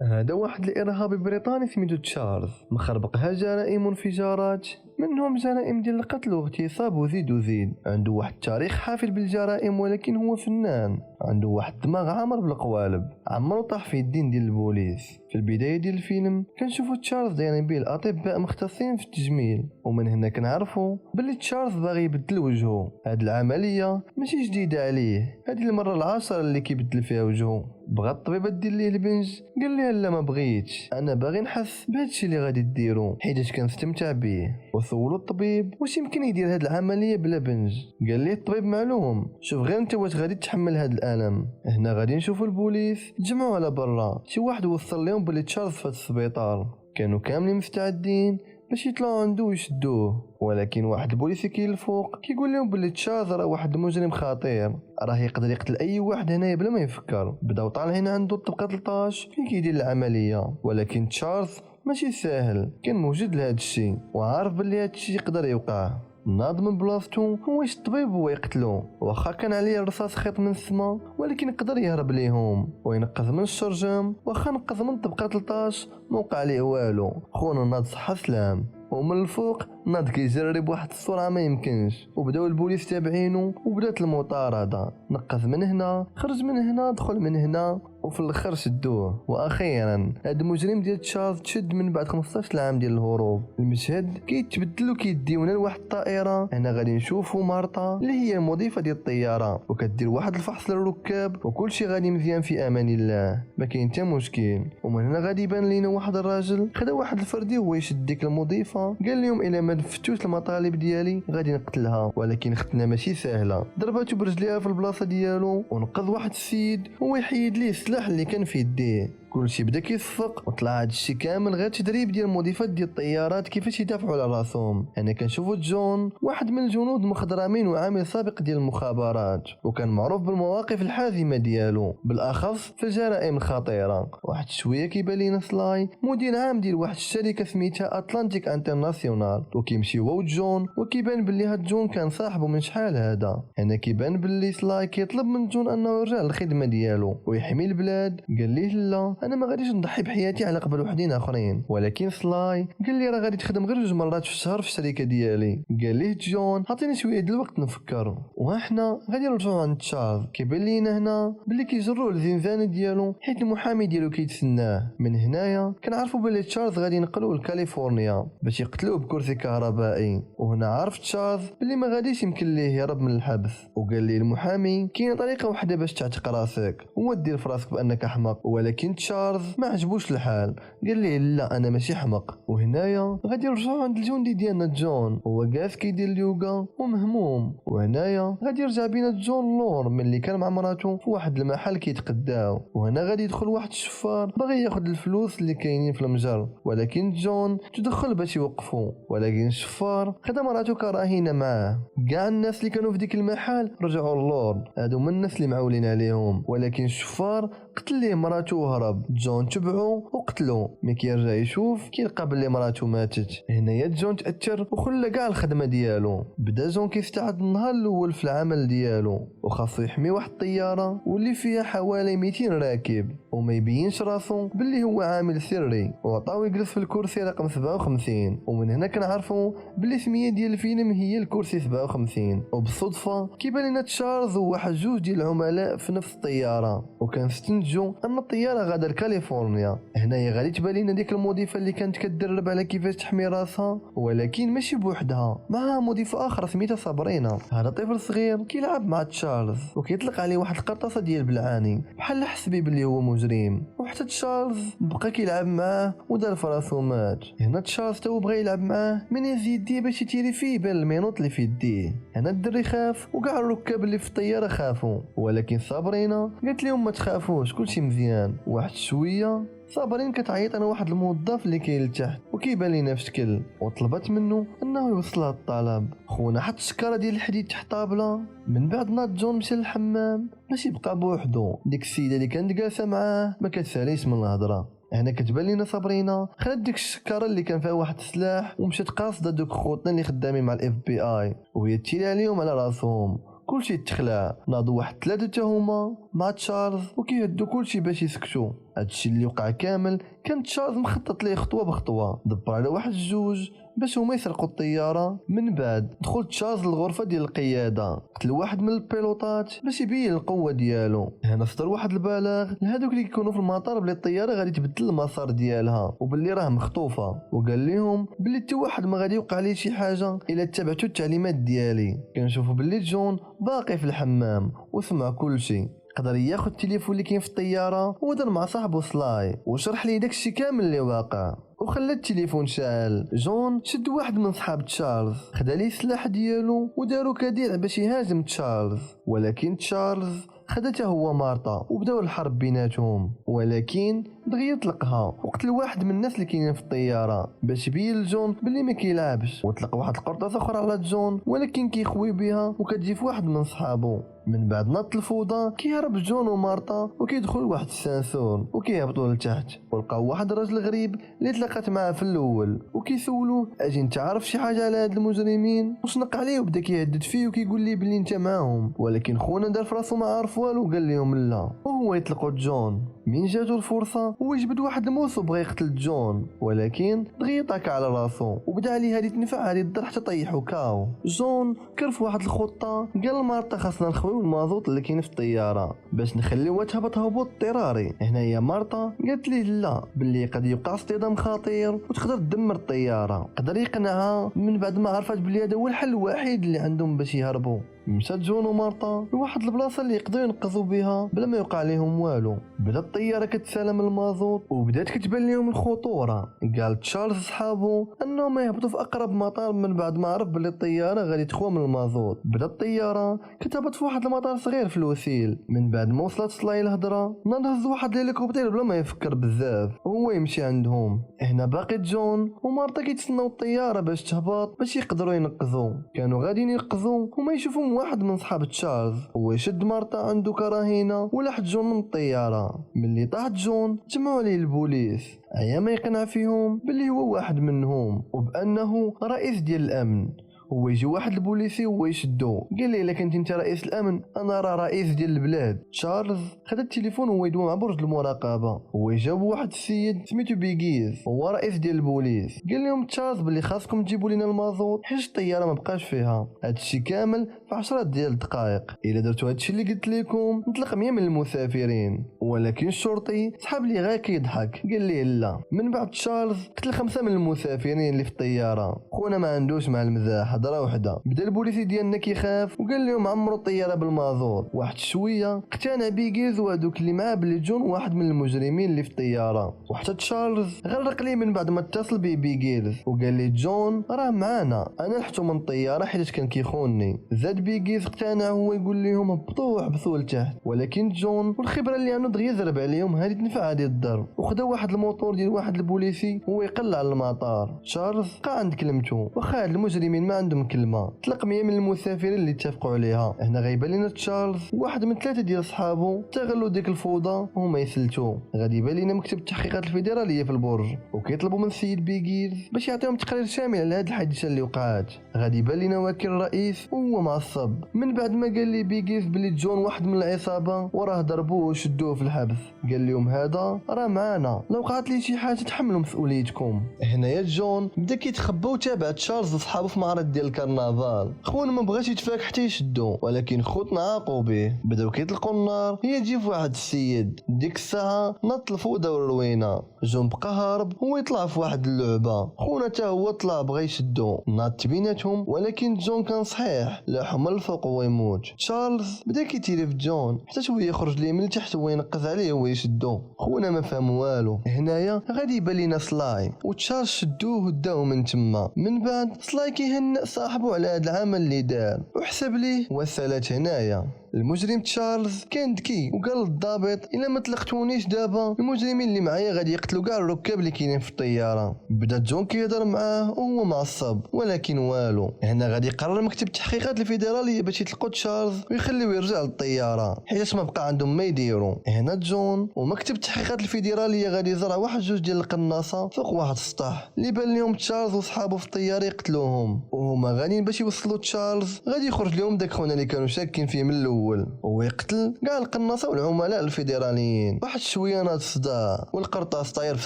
هذا واحد الإرهابي بريطاني سميتو تشارلز مخربقها جرائم وانفجارات، منهم جرائم ديال القتل واغتصاب وزيد وزيد. عنده واحد التاريخ حافل بالجرائم، ولكن هو فنان عنده واحد الدماغ عامر بالقوالب، عمرو طاح في الدين ديال البوليس. في البداية ديال الفيلم كنشوفو تشارلز دايرين به الأطباء مختصين في التجميل، ومن هنا كنعرفو بلي تشارلز باغي يبدل وجهه. هاد العملية ماشي جديدة عليه، هادي المرة العاشرة اللي كيبدل فيها وجهه. بغى الطبيبة دير ليه البنج، قال ليها لا ما بغيتش، انا باغي نحس بهادشي اللي غادي ديرو حيتاش كنستمتع بيه. وسولو الطبيب واش يمكن يدير هاد العملية بلا بنج، قال ليه الطبيب معلوم، شوف غير انت واش غادي تحمل هاد الالم. هنا غادي نشوفو البوليس تجمعوا على برا، شي واحد وصل لهم بلي تشارلز في السبيطار، كانوا كاملين مستعدين باش يطلعوا عنده ويشدوه. ولكن واحد البوليسي كاين الفوق كيقول لهم بلي تشارلز راه واحد المجرم خطير، راه يقدر يقتل اي واحد هنايا بلا ما يفكر. بداو طالعين عنده طبقه 13 فين كيدير العمليه، ولكن تشارلز ماشي ساهل، كان موجود لهذا الشيء وعارف بلي هذا الشيء يقدر يوقع. ناض من بلاصتو هو الطبيب هو يقتلو، واخا كان عليه الرصاص خيط من السما، ولكن قدر يهرب ليهم وينقذ من الشرجم. واخا نقذ من طبقه 13 موقع ليه والو، خونا ناض صحة سلام. ومن الفوق ناض كيجرب واحد السرعه ما يمكنش، وبداو البوليس تابعينه وبدات المطارده. نقذ من هنا، خرج من هنا، دخل من هنا، وفي الاخر شدوه. واخيرا هذا المجرم ديال تشارلز تشد من بعد 15 عام ديال الهروب. المشهد كيتبدل وكيديونا لواحد الطائره. هنا غادي نشوفوا مارتا اللي هي المضيفه ديال الطياره، وكدير واحد الفحص للركاب، وكل شيء غادي مزيان في امان الله، ما كاين حتى مشكل. ومن هنا غادي يبان لينا واحد الراجل خدا واحد الفردي وهو يشد ديك المضيفه، قال لهم الا ما نفتوش المطالب ديالي غادي نقتلها. ولكن ختنا ماشي سهله، ضرباتو برجليها في البلاصه ديالو، ونقذ واحد السيد هو يحيد ليه السلاح اللي كان في يديه. كلشي بدا كيصفق، وطلع هادشي كامل غير تدريب ديال المضيفات ديال الطيارات كيفاش يدافعوا على راسهم. انا كنشوفو جون واحد من الجنود مخضرمين وعامل سابق ديال المخابرات، وكان معروف بالمواقف الحازمه ديالو بالاخص في الجرائم الخطيره. واحد شويه كيبان لينا سلاي مدير عام ديال واحد الشركه سميتها اتلانتيك انترناسيونال، وكيمشي هو جون، وكيبان باللي هاد جون كان صاحبه من شحال هذا. هنا كيبان باللي سلاي كيطلب من جون انه يرجع للخدمه ديالو ويحمي البلاد. قال ليه لا، انا ما غاديش نضحي بحياتي على قبل وحدين اخرين. ولكن سلاي قال لي راه غادي تخدم غير 2 مرات في الشهر في الشركه ديالي. قال ليه جون عطيني شويه ديال الوقت نفكر. وحنا غادي نرجعوا عند تشارلز، كيبان لينا هنا بلي كيجروه للزنزانه ديالو حيت المحامي ديالو كيتسناه. من هنايا كنعرفوا بلي تشارلز غادي ينقلوه لكاليفورنيا باش يقتلوه بكرسي كهربائي. وهنا عرف تشارلز بلي ما غاديش يمكن ليه يهرب من الحبس، وقال لي المحامي كاينه طريقه واحده باش تعتق راسك، هو دير في راسك بانك احمق. ولكن تشارلز ما عجبوش الحال، قال ليه لا انا ماشي حمق. وهنايا غادي نرجعوا عند الجندي ديالنا جون، هو جالس كيدير اليوغا ومهموم. وهنايا غادي يرجع بينا جون لور ملي كان مع مراته في واحد المحل كيتقداو. وهنا غادي يدخل واحد الشفار باغي ياخذ الفلوس اللي كاينين في المجر، ولكن جون تدخل باش يوقفوا. ولكن الشفار خدا مراته كراهينه معاه. كاع الناس اللي كانوا في ديك المحل رجعوا للورد، هادو من الناس اللي معولين عليهم. ولكن الشفار قتل ليه مراته وهرب. جون تبعو وقتلو، ملي كيرجع يشوف كيلقى بلي مراته ماتت. هنايا جون تاثر وخلى كاع الخدمه ديالو. بدا جون كيستعد النهار الاول في العمل ديالو، وخاصو يحمي واحد الطياره واللي فيها حوالي 200 راكب، وما يبينش راسو باللي هو عامل سري، وعطاو يجلس في الكرسي رقم 57. ومن هنا كنعرفوا باللي السميه ديال الفيلم هي الكرسي 57. وبالصدفه كيبان لنا تشارلز وواحد 2 ديال العملاء في نفس الطياره، وكنستنتجوا ان الطياره غادا لكاليفورنيا. هنايا غادي تبان لنا ديك المضيفه اللي كانت كتدرب على كيفاش تحمي راسها، ولكن ماشي بوحدها، معها مضيفه اخرى سميتها صابرينا. هذا طفل صغير كيلعب مع تشارلز وكيطلق عليه واحد القرطاسه ديال بالعاني بحال حس بيه بلي هو مجرم. وحتى تشارلز بقى كيلعب معاه ودار في راسو مات. هنا تشارلز تو بغى يلعب معاه من يديه باش يتيري فيه يبان المينوط اللي في يديه. هنا الدري خاف وكاع الركاب اللي في الطياره خافوا، ولكن صابرينا قالت لهم ما تخافوش كلشي مزيان. واحد شويه صابرين كتعيط انا واحد الموظف اللي كاين لتحت وكيبان لينا في شكل، وطلبت منه انه يوصلها الطلب. خونا حط الشكاره ديال الحديد تحت طابله. من بعد ناض جون مشى للحمام باش يبقى بوحدو. ديك السيده اللي كانت جالسه معاه ما كتساليش من الهضره. هنا كتبان لينا صابرينا خدات ديك الشكاره اللي كان فيها واحد السلاح ومشات قاصده دوك خوتنا اللي خدامين مع الاف بي اي، وهي تيري عليهم على راسهم. كلشي تخلع. ناضوا واحد 3 تا هما مع تشارلز وكيهدوا كلشي باش يسكتوا. هادشي اللي وقع كامل كان تشارلز مخطط ليه خطوه بخطوه. دبر على واحد 2 باش هما يسرقوا الطياره. من بعد دخل تشارلز للغرفه ديال القياده، قتل واحد من البيلوطات باش يبين القوه ديالو. هنا صدر واحد البلاغ لهادوك اللي كيكونوا في المطار بلي الطياره غادي تبدل المسار ديالها وباللي راه مخطوفه، وقال لهم بلي حتى واحد ما غادي يوقع ليه شي حاجه الا تبعتوا التعليمات ديالي. كنشوفوا بلي جون باقي في الحمام وسمع كلشي. قدر ياخذ التليفون اللي كاين في الطياره ودار مع صاحبه سلاي وشرح ليه داكشي كامل اللي واقع وخلى التليفون شاعل. جون شد واحد من صحاب تشارلز، خدا ليه السلاح ديالو ودارو كدير باش يهاجم تشارلز، ولكن تشارلز خدته هو مارتا وبداو الحرب بيناتهم. ولكن دغيا طلقها وقتل واحد من الناس اللي كاينين في الطياره باش يبين لجون بلي ما كيلعبش، وطلق واحد القرطاسه اخرى على جون ولكن كيخوي بها وكتجي في واحد من صحابو. من بعد نط الفوضى كيهرب جون ومارتا وكيدخل واحد السانسور وكيهبطوا لتحت ولقاو واحد الراجل غريب اللي تلاقات معاه في الاول وكيسولوه اجي انت عارف شي حاجه على هاد المجرمين؟ وشنق عليه وبدا كيهدد فيه وكيقول ليه بلي انت معاهم، ولكن خونا دار في راسو ما عارف والو وقال لهم لا وهو يطلقوا جون. من جاتو الفرصه هو جبد واحد الموس وبغى يقتل جون ولكن دغيا طاك على راسو وبدا عليه هادي تنفع هادي الضر حتى طيحو كاو. جون كرف واحد الخطه، قال لمارتا خاصنا نخويو المازوط اللي كاين في الطياره باش نخليوها تهبط هبوط اضطراري. هنايا مارتا قالت ليه لا بلي قد يوقع اصطدام خطير وتقدر تدمر الطياره. قدر يقنعها من بعد ما عرفت بلي هذا هو الحل الوحيد اللي عندهم باش يهربوا. مشى جون ومارتا لواحد البلاصه اللي يقدروا ينقذوا بها بلا ما يوقع لهم والو. بدات الطياره كتسالم المازوط وبدات كتبان لهم الخطوره. قال تشارلز صحابو انهم يهبطوا في اقرب مطار من بعد ما عرف بلي الطياره غادي تخوى من المازوط. بدات الطياره كتهبط في واحد المطار صغير في الوسيل. من بعد ما وصلت سلاي الهضره ناض هز واحد الهليكوبتر بلا ما يفكر بزاف وهو يمشي عندهم. هنا باقي جون ومارتا كيتسناو الطياره باش تهبط باش يقدروا ينقذوا. كانوا غاديين ينقذوا وما يشوفهم واحد من صحاب تشارلز هو يشد مارتا عنده كراهينه ولاح جون من الطياره. ملي طاحت جون جمعوا عليه البوليس ايا ما يقنع فيهم باللي هو واحد منهم وبانه رئيس ديال الامن. هو يجي واحد البوليسي وهو يشدو قال لي الا كنت انت رئيس الامن انا راه رئيس ديال البلاد. تشارلز خد التليفون وهو يدوي مع برج المراقبه. هو جاب واحد السيد سميتو بيغيز هو رئيس ديال البوليس. قال لهم تشارلز بلي خاصكم تجيبوا لنا المازوط حيت الطياره ما بقاش فيها. هادشي كامل في 10 ديال الدقائق. الا درتوا هادشي اللي قلت لكم نطلق 100 من المسافرين. ولكن الشرطي سحب لي غير كيضحك قال ليه لا. من بعد تشارلز قتل 5 من المسافرين اللي في الطياره. خونا ما عندوش مع المزاح هضره وحده. بدا البوليسي ديالنا كيخاف وقال لهم عمروا الطياره بالمازوط. واحد شويه اقتنع بيغيز وهذوك اللي معاه بلي جون واحد من المجرمين اللي في الطياره. وحتى تشارلز غرق ليه من بعد ما اتصل بيغيز وقال لي جون راه معانا انا لحتو من الطياره حيت كان كيخونني. زاد بيغيز اقتنع هو يقول لهم هبطوا وحبسوا لتحت. ولكن جون والخبره اللي عنده دغيا زرب عليهم هذه تنفع هذه الضرب وخدا واحد الموتور ديال واحد البوليسي هو يقلع على المطار. تشارلز بقى عند كلمته واخا هاد المجرمين ما عندهم كلمه. طلق 100 من المسافرين اللي اتفقوا عليها. هنا غيبان لنا تشارلز واحد من 3 ديال صحابو استغلوا ديك الفوضى وهما يسلتوا. غادي يبان لنا مكتب التحقيقات الفيدراليه في البرج وكيطلبوا من السيد بيغيز باش يعطيهم تقرير شامل على هاد الحادثه اللي وقعت. غادي يبان لنا وكيل الرئيس وهو معصب من بعد ما قال لي بيغيز بلي جون واحد من العصابه وراه ضربوه وشدوه في الحبس. قال لهم هذا راه معانا لو وقعت لي شي حاجه تحملوا مسؤوليتكم. هنايا جون بدا كيتخبى وتابع تشارلز وصحابو في معرض ديال الكرنفال. خونا ما بغاش يتفاك حتى يشدو ولكن خوتنا عاقوا به. بداو كيطلقوا النار هي تجي في واحد السيد. ديك الساعه نط الفوضى والروينه. جون بقى هارب هو يطلع في واحد اللعبه. خونا حتى هو طلع بغى يشدو نط بيناتهم ولكن جون كان صحيح لاحو من الفوق وهو يموت. تشارلز بدا كيتيري في جون حتى شويه يخرج ليه من تحت وهو ينقز عليه وهو يشدو. خونا ما فهم والو. هنايا غادي يبان لينا سلاي وتشارلز شدوه وداو من تما. من بعد سلاي كيهنئ صاحبو على هذا العمل اللي دار وحسب ليه وصلت هنايا. المجرم تشارلز كان ذكي وقال للضابط الا ما طلقتونيش دابا المجرمين اللي معايا غادي يقتلوا كاع الركاب اللي كاينين في الطياره. بدا جون كيهضر معاه وهو معصب ولكن والو. هنا غادي يقرر مكتب التحقيقات الفيدراليه باش يطلقوا تشارلز ويخليوه يرجع للطياره حيت ما بقى عندهم ما يديروا. هنا جون ومكتب التحقيقات الفيدراليه غادي يزرع واحد جوج ديال القناصه فوق واحد السطح اللي بان لهم تشارلز وصحابه في الطياره يقتلوهم، وهما غاديين باش يوصلوا تشارلز غادي يخرج لهم داك خونا اللي كانوا شاكين فيه من الاول ويقتل كاع القناصه والعملاء الفيدراليين. واحد شويه ناض الصداع والقرطاس طاير في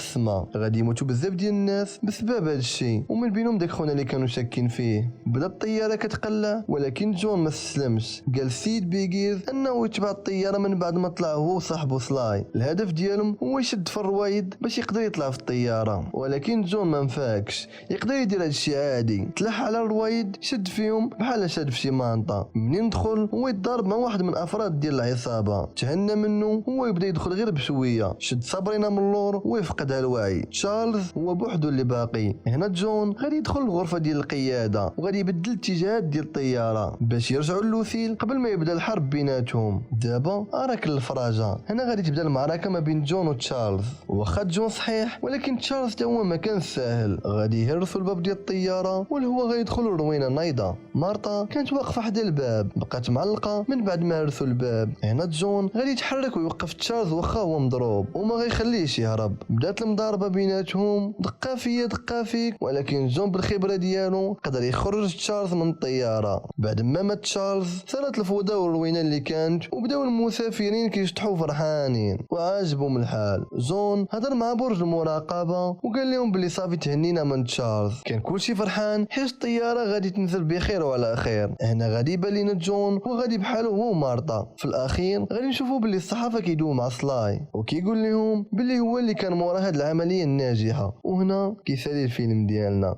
السماء، غادي يموتوا بزاف ديال الناس بسبب هذا الشيء ومن بينهم داك خونا اللي كانوا شاكين فيه. بدا الطياره كتقلع ولكن جون ما استسلمش، قال سيد بيغيز انه يتبع الطياره من بعد ما طلع هو وصاحبه سلاي. الهدف ديالهم هو يشد في الروايد باش يقدر يطلع في الطياره، ولكن جون ما مفاكش يقدر يدير هذا الشيء عادي. تلاح على الروايد شد فيهم بحال شاد في شي مانطا. منين دخل هو يتضارب مع واحد من افراد ديال العصابه، تهنى منه هو يبدا يدخل غير بشويه، شد صابرينا من اللور ويفقدها الوعي. تشارلز هو بوحدو اللي باقي. هنا جون غادي يدخل الغرفه ديال القياده وغادي يبدل الاتجاهات ديال الطياره باش يرجعوا للوثيل قبل ما يبدا الحرب بيناتهم. دابا راك الفراجه. هنا غادي تبدا المعركه ما بين جون وتشارلز. واخا جون صحيح ولكن تشارلز تا هو ما كان ساهل. غادي يهرسوا الباب ديال الطياره والهواء غيدخل الروينه نايضه. مارتا كانت واقفه حدا الباب بقات معلقه من بعد ما هرسوا الباب. هنا جون غادي يتحرك ويوقف تشارلز واخا هو مضروب وما غيخليهش يهرب. بدات المضاربه بيناتهم دقه فيا دقه فيك، ولكن جون بالخبره ديالو قدر يخرج تشارلز من الطياره. بعد ما مات تشارلز صارت الفوضى والروينه اللي كانت وبداو المسافرين كيشطحوا فرحانين وعاجبهم الحال. جون هضر مع برج المراقبه وقال لهم بلي صافي تهنينا من تشارلز، كان كلشي فرحان حيت الطياره غادي تنزل بخير وعلى خير. هنا غادي يبان لينا جون وغادي بحالو هو مارتا. في الاخير غادي نشوفوا بلي الصحافه كيدويو مع سلاي وكيقول لهم بلي هو اللي كان مورا هاد العمليه الناجحه. وهنا كيسالي الفيلم ديالنا.